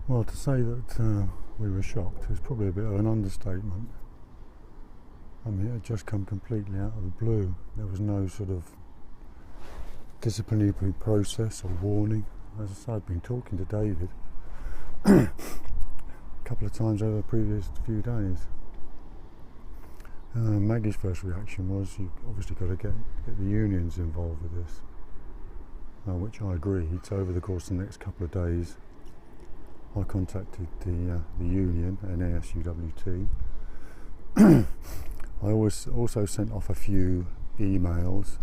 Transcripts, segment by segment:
Well, to say that we were shocked is probably a bit of an understatement. I mean, it had just come completely out of the blue. There was no sort of disciplinary process or warning. As I say, I'd been talking to David a couple of times over the previous few days. Maggie's first reaction was, you've obviously got to get the unions involved with this, which I agreed. So over the course of the next couple of days, I contacted the union, NASUWT. I also sent off a few emails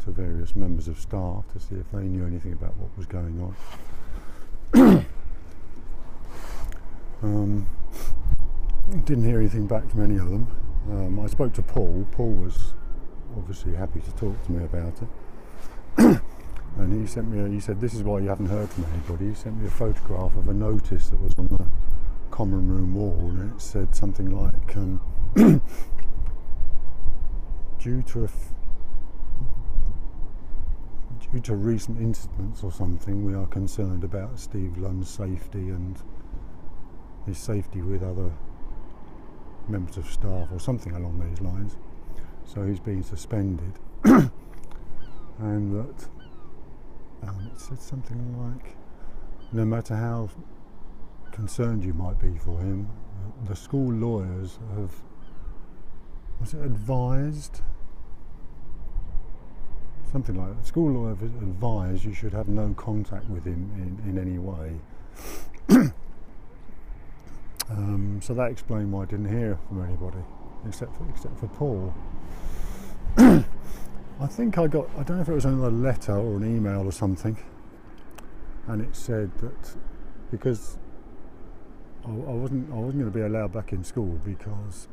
to various members of staff to see if they knew anything about what was going on. Didn't hear anything back from any of them. I spoke to Paul. Paul was obviously happy to talk to me about it. And he said, this is why you haven't heard from anybody. He sent me a photograph of a notice that was on the common room wall, and it said something like, due to recent incidents or something, we are concerned about Steve Lund's safety and his safety with other members of staff, or something along these lines. So he's been suspended. And that it said something like, no matter how concerned you might be for him, the school lawyers have, was it advised? Something like that. The school lawyer advised you should have no contact with him in any way. So that explained why I didn't hear from anybody, except for Paul. I think I don't know if it was another letter or an email or something, and it said that because I wasn't going to be allowed back in school because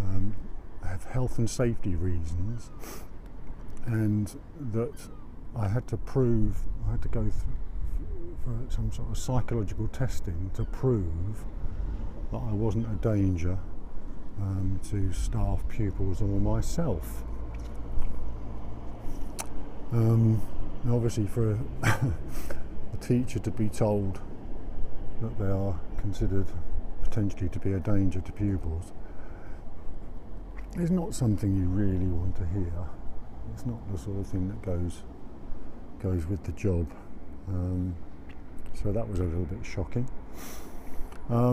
I have health and safety reasons, and that I had to go through for some sort of psychological testing to prove that I wasn't a danger to staff, pupils or myself. Obviously for a teacher to be told that they are considered potentially to be a danger to pupils is not something you really want to hear. It's not the sort of thing that goes with the job. So that was a little bit shocking. I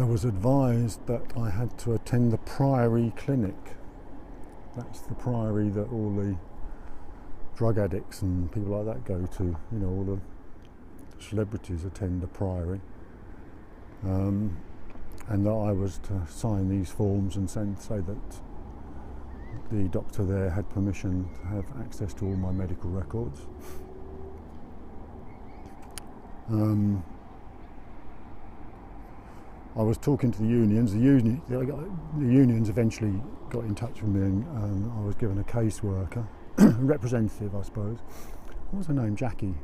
was advised that I had to attend the Priory Clinic. That's the Priory that all the drug addicts and people like that go to. You know, all the celebrities attend the Priory. And that I was to sign these forms and say that the doctor there had permission to have access to all my medical records. I was talking to the unions. The unions eventually got in touch with me, and I was given a caseworker, a representative, I suppose. What was her name? Jackie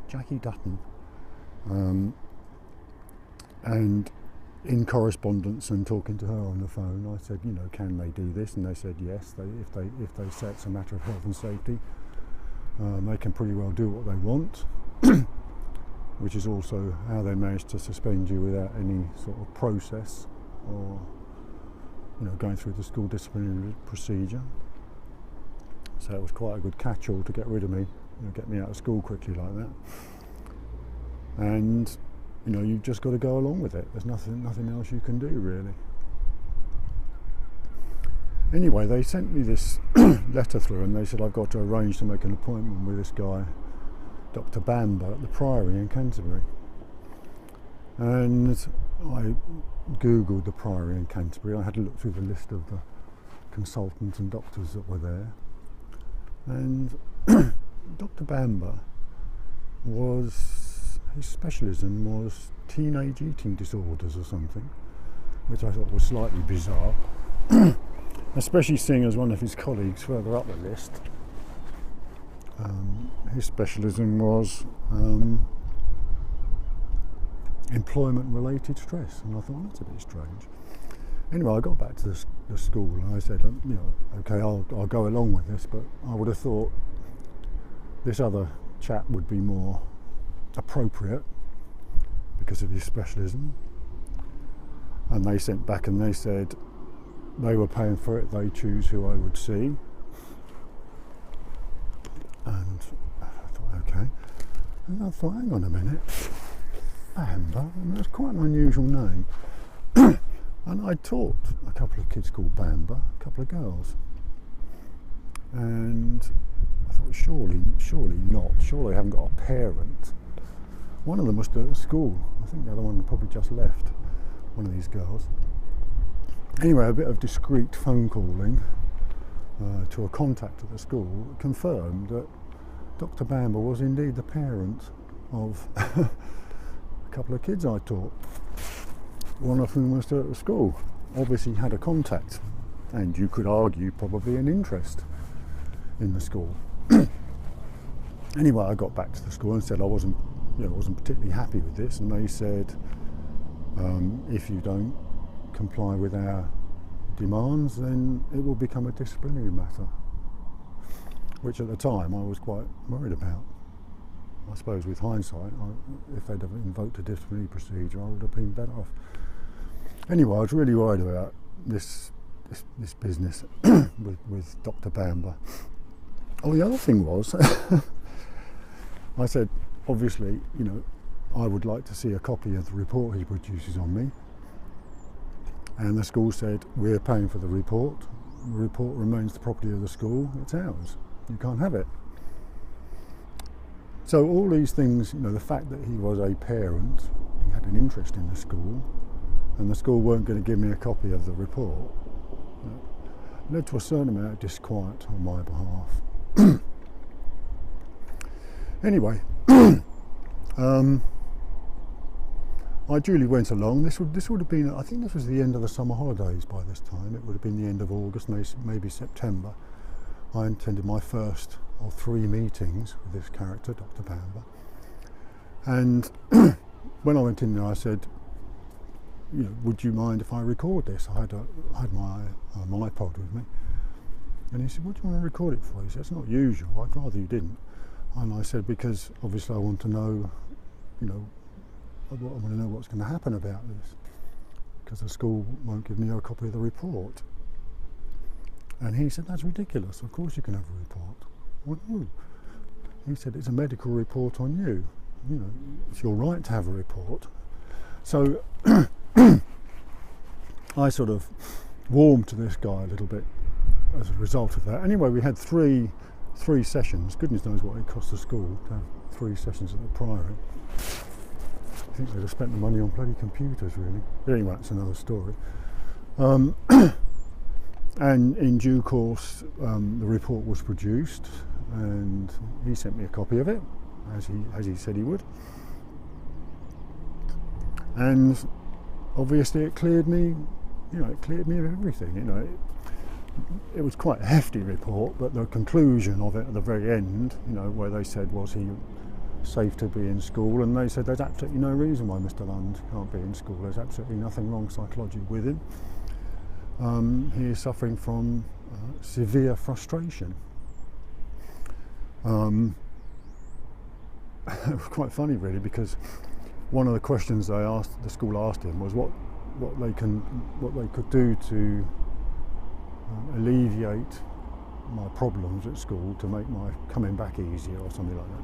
Dutton. And in correspondence and talking to her on the phone, I said, can they do this? And they said yes. If they say it's a matter of health and safety, they can pretty well do what they want. Which is also how they managed to suspend you without any sort of process or, going through the school disciplinary procedure. So it was quite a good catch-all to get rid of me, get me out of school quickly like that. And, you've just got to go along with it. There's nothing else you can do, really. Anyway, they sent me this letter through, and they said I've got to arrange to make an appointment with this guy, Dr. Bamber, at the Priory in Canterbury. And I googled the Priory in Canterbury. I had to look through the list of the consultants and doctors that were there. And Dr. Bamber his specialism was teenage eating disorders or something, which I thought was slightly bizarre, especially seeing as one of his colleagues further up the list, his specialism was employment-related stress, and I thought that's a bit strange. Anyway, I got back to the school and I said, okay, I'll go along with this, but I would have thought this other chap would be more appropriate because of his specialism. And they sent back and they said they were paying for it, they choose who I would see. And I thought, okay. And I thought, hang on a minute, Bamba, I mean, that's quite an unusual name. And I taught a couple of kids called Bamba, a couple of girls. And I thought, surely not, surely I haven't got a parent. One of them was still at school, I think the other one probably just left, one of these girls. Anyway, a bit of discreet phone calling to a contact at the school confirmed that Dr. Bamba was indeed the parent of a couple of kids I taught, one of whom was still at the school. Obviously had a contact, and you could argue probably an interest in the school. Anyway, I got back to the school and said I wasn't particularly happy with this, and they said, if you don't comply with our demands, then it will become a disciplinary matter, which at the time I was quite worried about. I suppose with hindsight, if they'd have invoked a disciplinary procedure, I would have been better off. Anyway, I was really worried about this business with Dr. Bamba. Oh, the other thing was, I said, obviously, I would like to see a copy of the report he produces on me. And the school said, we're paying for the report. The report remains the property of the school. It's ours. You can't have it. So all these things, the fact that he was a parent, he had an interest in the school, and the school weren't going to give me a copy of the report, led to a certain amount of disquiet on my behalf. Anyway, I duly went along. This would have been, I think this was the end of the summer holidays by this time. It would have been the end of August, maybe September. I attended my first of 3 meetings with this character, Dr. Bamba. And when I went in there, I said, would you mind if I record this? I had my iPod with me. And he said, what do you want to record it for? He said, it's not usual, I'd rather you didn't. And I said, because obviously I want to know, I want to know what's going to happen about this, because the school won't give me a copy of the report. And he said, that's ridiculous, of course you can have a report. Well, no. He said, it's a medical report on you. It's your right to have a report. So I sort of warmed to this guy a little bit as a result of that. Anyway, we had three sessions. Goodness knows what it cost the school to have 3 sessions at the Priory. I think they'd have spent the money on bloody computers, really. But anyway, that's another story. And in due course, the report was produced, and he sent me a copy of it, as he said he would. And obviously, it cleared me. It cleared me of everything. It was quite a hefty report, but the conclusion of it at the very end, where they said, was he safe to be in school? And they said, there's absolutely no reason why Mr. Lund can't be in school. There's absolutely nothing wrong psychologically with him. He is suffering from severe frustration. It was quite funny, really, because one of the questions the school asked him was what they could do to alleviate my problems at school, to make my coming back easier or something like that.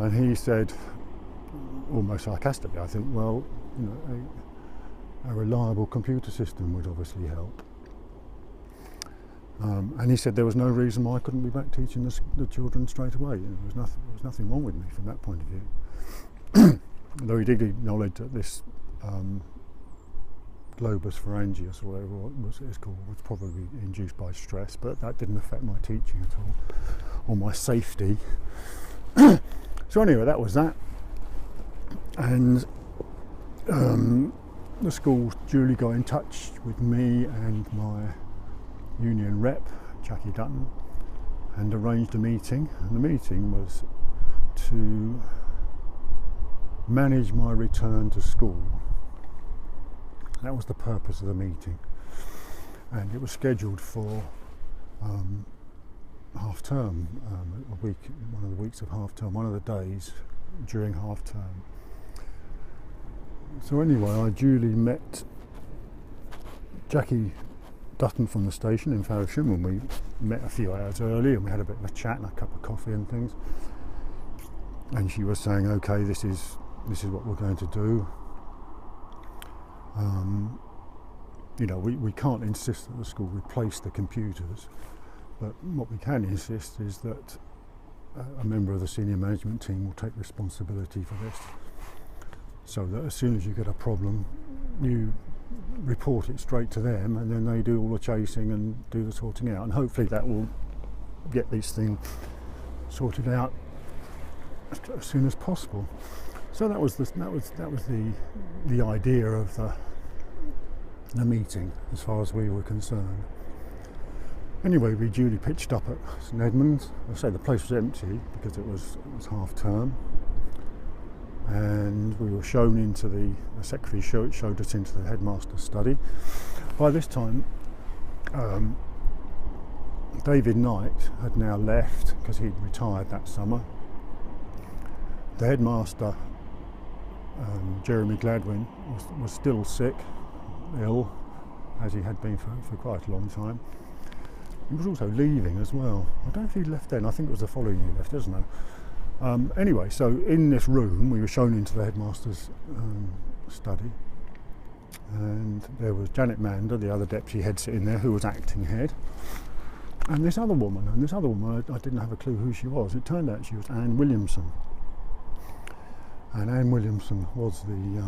And he said, almost sarcastically, I think, well, a reliable computer system would obviously help. And he said there was no reason why I couldn't be back teaching the children straight away. There was nothing wrong with me from that point of view. Though he did acknowledge that this globus pharyngeus, or whatever it's called, was probably induced by stress, but that didn't affect my teaching at all, or my safety. So anyway, that was that. And the school duly got in touch with me and my union rep, Jackie Dutton, and arranged a meeting. And the meeting was to manage my return to school. That was the purpose of the meeting. And it was scheduled for half term, one of the weeks of half term, one of the days during half term. So anyway, I duly met Jackie Dutton from the station in Faversham, and we met a few hours early and we had a bit of a chat and a cup of coffee and things. And she was saying, okay, this is what we're going to do. You know, we can't insist that the school replace the computers, but what we can insist is that a member of the senior management team will take responsibility for this, so that as soon as you get a problem, you report it straight to them, and then they do all the chasing and do the sorting out, and hopefully that will get this thing sorted out as soon as possible. So that was the idea of the meeting, as far as we were concerned. Anyway, we duly pitched up at St Edmunds. I say the place was empty because it was half term, and we were shown into the secretary showed us into the headmaster's study. By this time, David Knight had now left because he'd retired that summer. The headmaster, Jeremy Gladwin, was still sick, ill, as he had been for quite a long time. He was also leaving as well. I don't know if he left then. I think it was the following year he left, doesn't it? Anyway, so in this room we were shown into the headmaster's study, and there was Janet Mander, the other deputy head, sitting there, who was acting head, and this other woman. I didn't have a clue who she was. It turned out she was Anne Williamson, and Anne Williamson was the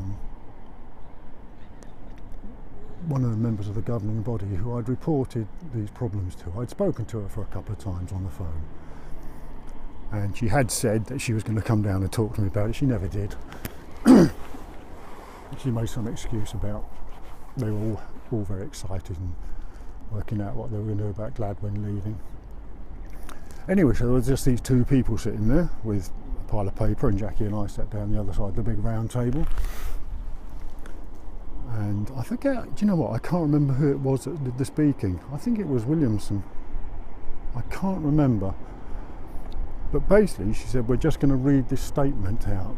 one of the members of the governing body who I'd reported these problems to. I'd spoken to her for a couple of times on the phone, and she had said that she was going to come down and talk to me about it. She never did. She made some excuse about they were all very excited and working out what they were going to do about Gladwin leaving. Anyway, so there was just these two people sitting there with a pile of paper, and Jackie and I sat down the other side of the big round table. And I forget, do you know what, I can't remember who it was that did the speaking. I think it was Williamson. I can't remember. But basically she said, we're just going to read this statement out.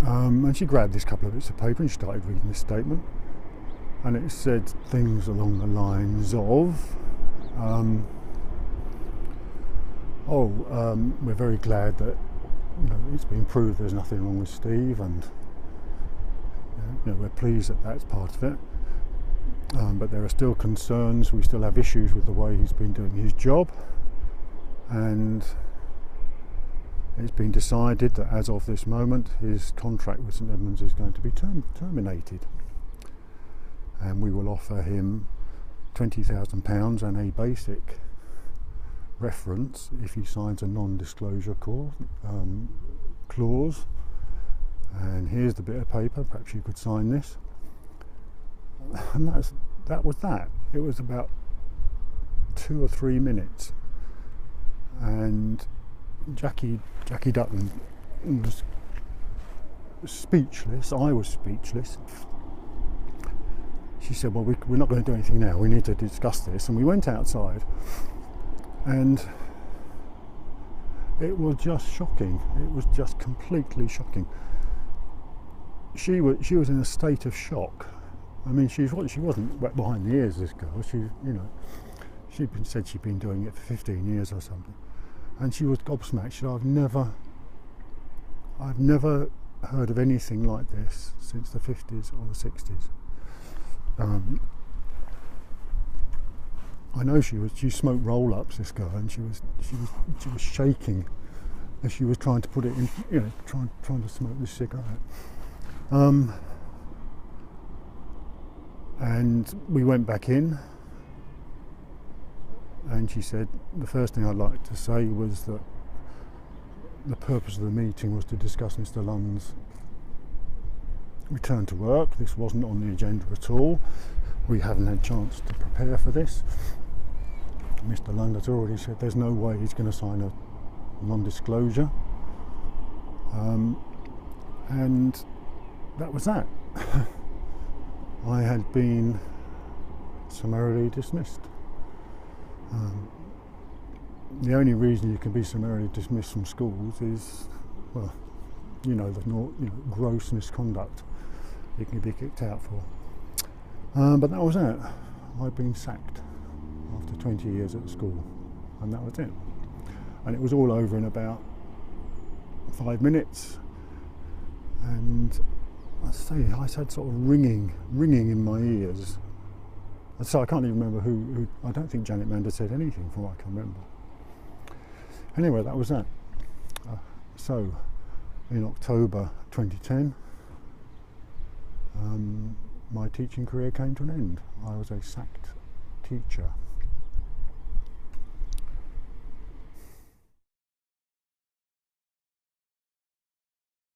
And she grabbed this couple of bits of paper and she started reading this statement. And it said things along the lines of, we're very glad that it's been proved there's nothing wrong with Steve, and we're pleased that that's part of it, but there are still concerns. We still have issues with the way he's been doing his job, and it's been decided that as of this moment his contract with St Edmunds is going to be terminated, and we will offer him £20,000 and a basic reference if he signs a non-disclosure clause. And here's the bit of paper, perhaps you could sign this. And that was that. It was about 2 or 3 minutes, and Jackie Dutton was speechless. I was speechless. She said, well, we're not going to do anything now, we need to discuss this. And we went outside, and it was just shocking. It was just completely shocking. She was in a state of shock. I mean, she wasn't wet behind the ears, this girl. She'd said she'd been doing it for 15 years or something, and she was gobsmacked. She said, I've never heard of anything like this since the 50s or the 60s. I know she smoked roll-ups, this girl, and she was shaking as she was trying to put it in, trying to smoke this cigarette. And we went back in, and she said the first thing I'd like to say was that the purpose of the meeting was to discuss Mr. Lund's return to work. This wasn't on the agenda at all. We haven't had a chance to prepare for this. Mr. Lund has already said there's no way he's going to sign a non-disclosure, and that was that. I had been summarily dismissed. the only reason you can be summarily dismissed from schools is, well, the gross misconduct you can be kicked out for. But that was it. I'd been sacked after 20 years at the school, and that was it. And it was all over in about 5 minutes. And I had sort of ringing in my ears. So I can't even remember who. I don't think Janet Mander said anything from what I can remember. Anyway, that was that. So in October 2010, my teaching career came to an end. I was a sacked teacher.